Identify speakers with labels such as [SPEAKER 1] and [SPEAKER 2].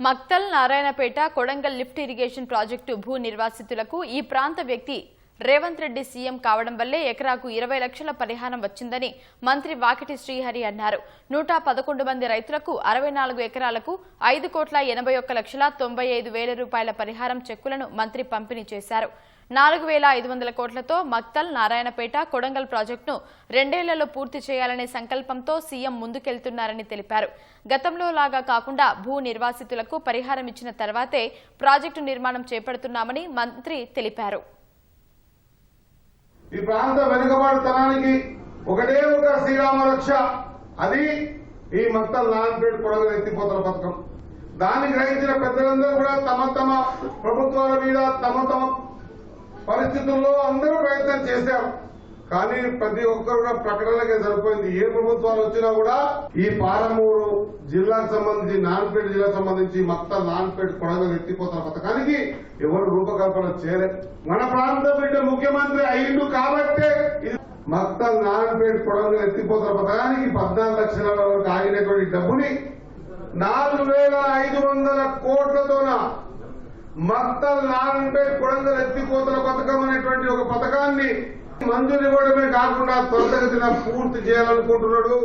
[SPEAKER 1] Makthal Narayanpet Kodangal lift irrigation project భూ నిర్వాసితులకు ఈ ప్రాంత వ్యక్తి రేవంత్ రెడ్డి సీఎం కావడం వల్లే ఎకరాకు 20 లక్షల పరిహారం వచ్చిందని మంత్రి వాకిటి శ్రీహరి అన్నారు. 111 మంది రైతులకు 64 ఎకరాలకు 5,81,95,000 రూపాయల పరిహారం చెక్కులను మంత్రి పంపిణీ చేశారు. 4,500 కోట్లతో మక్తల్ నారాయణపేట కొడంగల్ ప్రాజెక్టును 2 ఏళ్లలో పూర్తి చేయాలనే సంకల్పంతో సీఎం ముందుకెళ్తున్నారని తెలిపారు. గతంలో లాగా కాకుండా భూ నిర్వాసితులకు పరిహారం ఇచ్చిన తర్వాతే ప్రాజెక్టు నిర్మాణం చేపడుతున్నామని మంత్రి తెలిపారు.
[SPEAKER 2] ఈ ప్రాంత వెనుకబాటుతనానికి ఒకటే ఒక శ్రీరామ రక్ష, అది ఈ మక్తల్ నారాయణపేట కొడంగల్ ఎత్తిపోతల పథకం. దాన్ని గ్రహించిన పెద్దలందరూ కూడా తమ తమ ప్రభుత్వాల మీద తమ తమ పరిస్థితుల్లో అందరూ ప్రయత్నం చేశారు. కానీ ప్రతి ఒక్కరు కూడా ప్రకటనలకే సరిపోయింది. ఏ ప్రభుత్వాలు వచ్చినా కూడా ఈ పాలమూరు జిల్లాకు సంబంధించి నారాయణపేట జిల్లాకు సంబంధించి మక్తల్ నారాయణపేట కొడంగల్ ఎత్తిపోతల పథకానికి ఎవరు రూపకల్పన చేయలేదు. మన ప్రాంత బిడ్డ ముఖ్యమంత్రి అయ్యిండు కాబట్టే మక్తల్ నారాయణపేట కొడంగల్ ఎత్తిపోతల పథకానికి 14 లక్షల వరకు ఆగినటువంటి డబ్బుని 4,500 కోట్లతోన మక్తల్ నారాయణపేట కొడంగల్ ఎత్తిపోతల పథకం అనేటువంటి ఒక పథకాన్ని మంజూరు ఇవ్వడమే కాకుండా త్వరితగతిన పూర్తి చేయాలనుకుంటున్నాడు.